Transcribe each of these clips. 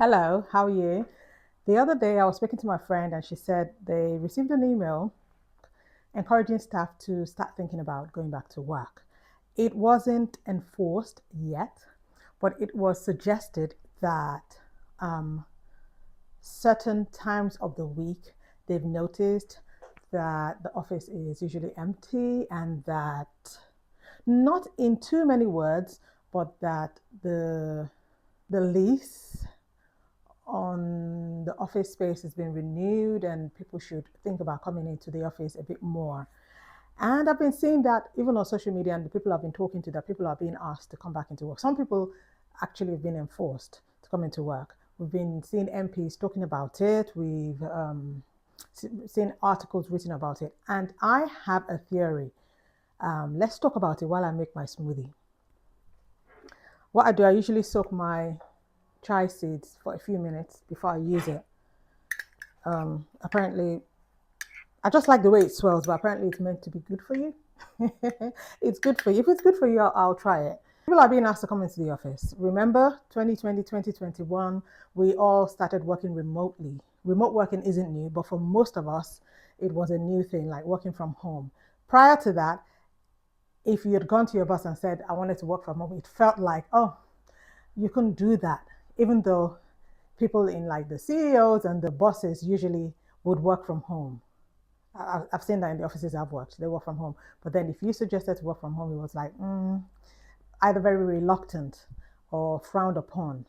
Hello, how are you? The other day I was speaking to my friend and she said they received an email encouraging staff to start thinking about going back to work. It wasn't enforced yet, but it was suggested that um, certain times of the week they've noticed that the office is usually empty and that, not in too many words, but that the lease on the office space has been renewed and people should think about coming into the office a bit more. And I've been seeing that even on social media and the people I've been talking to, that people are being asked to come back into work. Some people actually have been enforced to come into work. We've been seeing MPs talking about it. We've seen articles written about it. And I have a theory. Let's talk about it while I make my smoothie. What I do, I usually soak my chai seeds for a few minutes before I use it. Apparently, I just like the way it swells, but apparently it's meant to be good for you. It's good for you. If it's good for you, I'll try it. People are being asked to come into the office. Remember 2020, 2021, we all started working remotely. Remote working isn't new, but for most of us, it was a new thing, like working from home. Prior to that, if you had gone to your boss and said, I wanted to work from home, it felt like, oh, you couldn't do that, even though people in like the CEOs and the bosses usually would work from home. Have seen that in the offices I've worked, they work from home. But then if you suggested to work from home, it was like either very reluctant or frowned upon,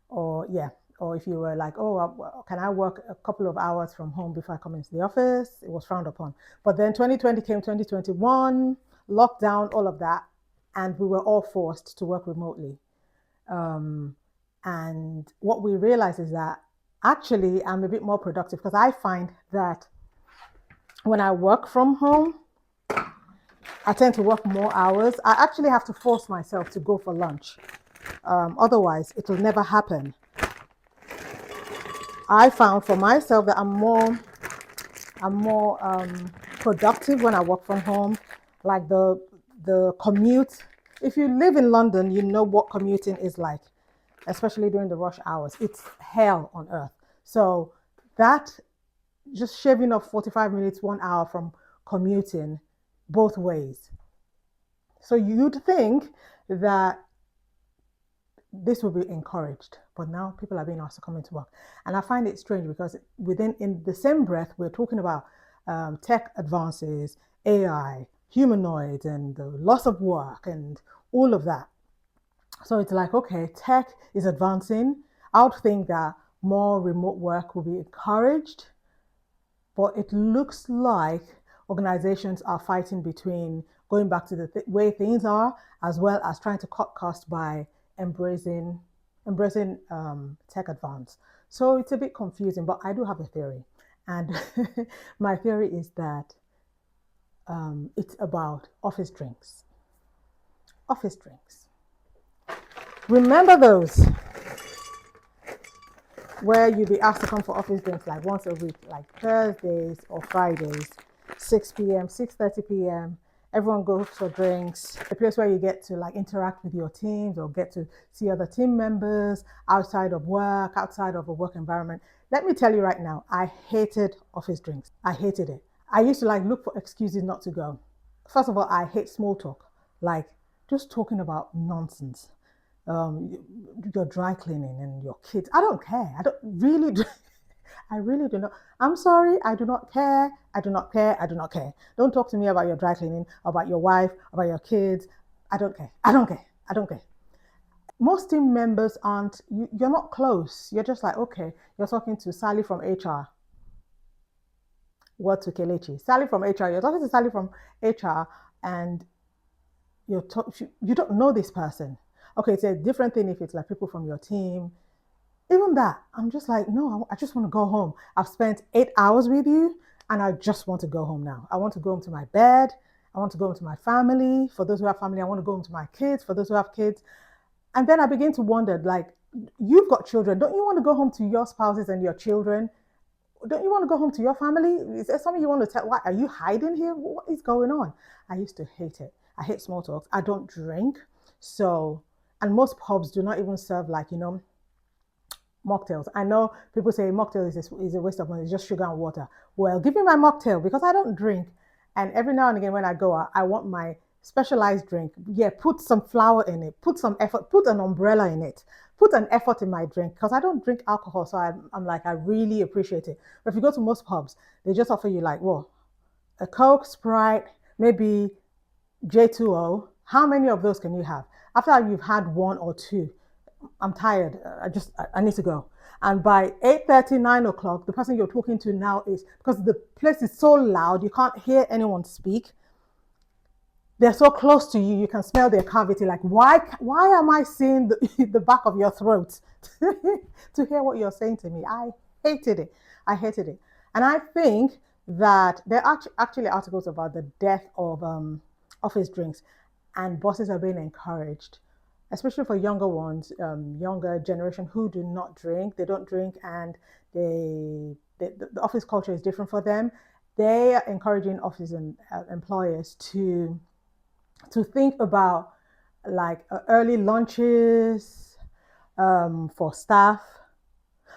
or yeah, or if you were like, oh, can I work a couple of hours from home before I come into the office? It was frowned upon. But then 2020 came, 2021, lockdown, all of that, and we were all forced to work remotely. Um, and what we realized is that actually I'm a bit more productive because I find that when I work from home, I tend to work more hours. I actually have to force myself to go for lunch. Otherwise, it will never happen. I found for myself that I'm more productive when I work from home. Like the commute. If you live in London, you know what commuting is like, especially during the rush hours. It's hell on earth. So that, just shaving off 45 minutes, 1 hour from commuting both ways. So you'd think that this will be encouraged, but now people are being asked to come into work. And I find it strange because in the same breath, we're talking about tech advances, AI, humanoids, and the loss of work and all of that. So it's like, okay, tech is advancing. I would think that more remote work will be encouraged, but it looks like organizations are fighting between going back to the way things are, as well as trying to cut costs by embracing tech advance. So it's a bit confusing, but I do have a theory, and my theory is that it's about office drinks. Office drinks. Remember those where you'd be asked to come for office drinks like once a week, like Thursdays or Fridays, 6 p.m., 6:30 p.m. Everyone goes for drinks. A place where you get to like interact with your teams or get to see other team members outside of work, outside of a work environment. Let me tell you right now, I hated office drinks. I hated it. I used to like look for excuses not to go. First of all, I hate small talk, like just talking about nonsense, um, your dry cleaning and your kids. I don't care. I don't really do. I really do not. I'm sorry. I do not care. I do not care. I do not care. Don't talk to me about your dry cleaning, about your wife, about your kids. I don't care. I don't care. I don't care. Most team members aren't, you're not close. You're just like, okay, you're talking to Sally from HR. What to Kelechi? Sally from HR. You're talking to Sally from HR and you don't know this person. Okay, it's a different thing if it's like people from your team. Even that, I'm just like, no, I just want to go home. I've spent 8 hours with you and I just want to go home now. I want to go home to my bed. I want to go home to my family. For those who have family, I want to go home to my kids. For those who have kids. And then I begin to wonder, like, you've got children. Don't you want to go home to your spouses and your children? Don't you want to go home to your family? Is there something you want to tell? Why are you hiding here? What is going on? I used to hate it. I hate small talks. I don't drink. So, and most pubs do not even serve like, mocktails. I know people say mocktail is a waste of money, it's just sugar and water. Well, give me my mocktail because I don't drink. And every now and again when I go out, I want my specialized drink. Yeah, put some flour in it, put some effort, put an umbrella in it, put an effort in my drink because I don't drink alcohol. So I'm like, I really appreciate it. But if you go to most pubs, they just offer you like, whoa, a Coke, Sprite, maybe J2O. How many of those can you have? After you've had one or two, I'm tired. I need to go. And by 8:30, 9 o'clock, the person you're talking to now is, because the place is so loud, you can't hear anyone speak. They're so close to you, you can smell their cavity. Like, why am I seeing the back of your throat to hear what you're saying to me? I hated it. I hated it. And I think that there are actually articles about the death of office drinks, and bosses are being encouraged, especially for younger ones, younger generation who do not drink. They don't drink, and the office culture is different for them. They are encouraging office and employers to think about like early lunches for staff.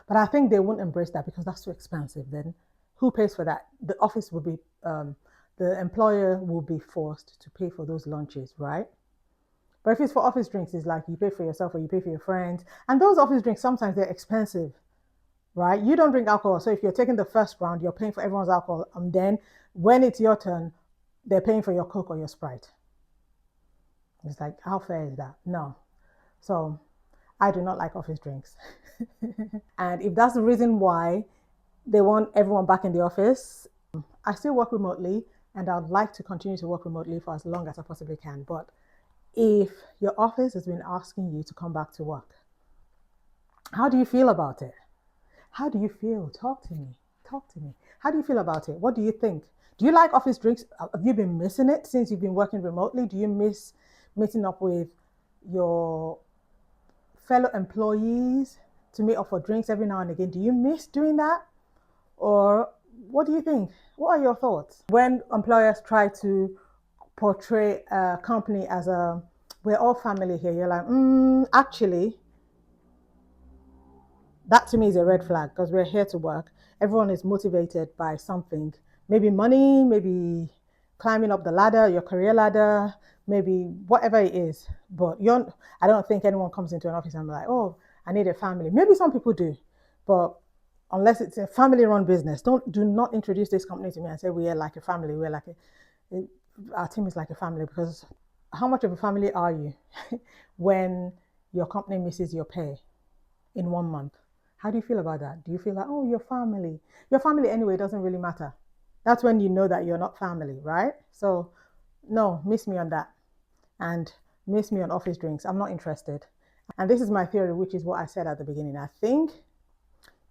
But I think they won't embrace that because that's too expensive. Then who pays for that? The office will be, the employer will be forced to pay for those lunches, right? But if it's for office drinks, it's like you pay for yourself or you pay for your friends. And those office drinks, sometimes they're expensive, right? You don't drink alcohol. So if you're taking the first round, you're paying for everyone's alcohol. And then when it's your turn, they're paying for your Coke or your Sprite. It's like, how fair is that? No. So I do not like office drinks. And if that's the reason why they want everyone back in the office, I still work remotely and I'd like to continue to work remotely for as long as I possibly can. But if your office has been asking you to come back to work, how do you feel about it? How do you feel? Talk to me. Talk to me. How do you feel about it? What do you think? Do you like office drinks? Have you been missing it since you've been working remotely? Do you miss meeting up with your fellow employees to meet up for drinks every now and again? Do you miss doing that? Or what do you think? What are your thoughts? When employers try to portray a company as we're all family here, you're like, actually, that to me is a red flag because we're here to work. Everyone is motivated by something, maybe money, maybe climbing up the ladder, your career ladder, maybe whatever it is. But I don't think anyone comes into an office and be like, oh, I need a family. Maybe some people do, but unless it's a family-run business, do not introduce this company to me and say we are like a family. We're like our team is like a family, because how much of a family are you when your company misses your pay in 1 month? How do you feel about that? Do you feel like, oh, your family? Your family anyway doesn't really matter. That's when you know that you're not family, right? So, no, miss me on that. And miss me on office drinks. I'm not interested. And this is my theory, which is what I said at the beginning. I think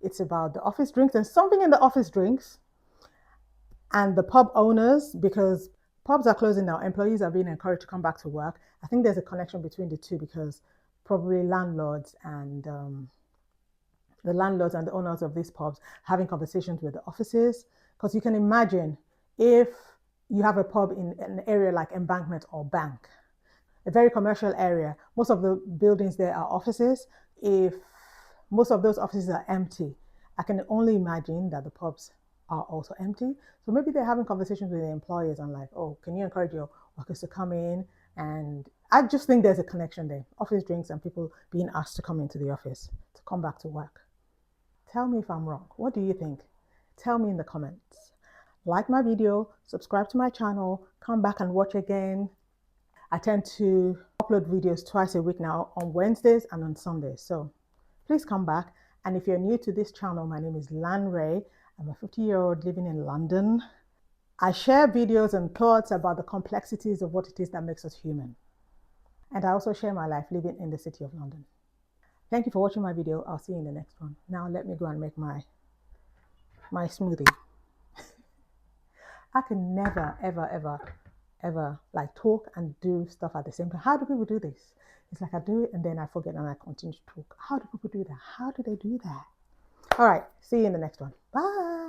it's about the office drinks and something in the office drinks and the pub owners, because pubs are closing now. Employees are being encouraged to come back to work. I think there's a connection between the two because probably landlords and the owners of these pubs having conversations with the offices. Because you can imagine if you have a pub in an area like Embankment or Bank, a very commercial area, most of the buildings there are offices. If most of those offices are empty, I can only imagine that the pubs are also empty. So maybe they're having conversations with the employers and like, oh, can you encourage your workers to come in? And I just think there's a connection there. Office drinks and people being asked to come into the office, to come back to work. Tell me if I'm wrong. What do you think? Tell me in the comments. Like my video, subscribe to my channel, come back and watch again. I tend to upload videos twice a week now, on Wednesdays and on Sundays. So please come back. And if you're new to this channel, my name is Lanre. I'm a 50-year-old living in London. I share videos and thoughts about the complexities of what it is that makes us human. And I also share my life living in the city of London. Thank you for watching my video. I'll see you in the next one. Now let me go and make my smoothie. I can never, ever like talk and do stuff at the same time. How do people do this? It's like I do it and then I forget and I continue to talk. How do people do that? How do they do that? All right, see you in the next one. Bye.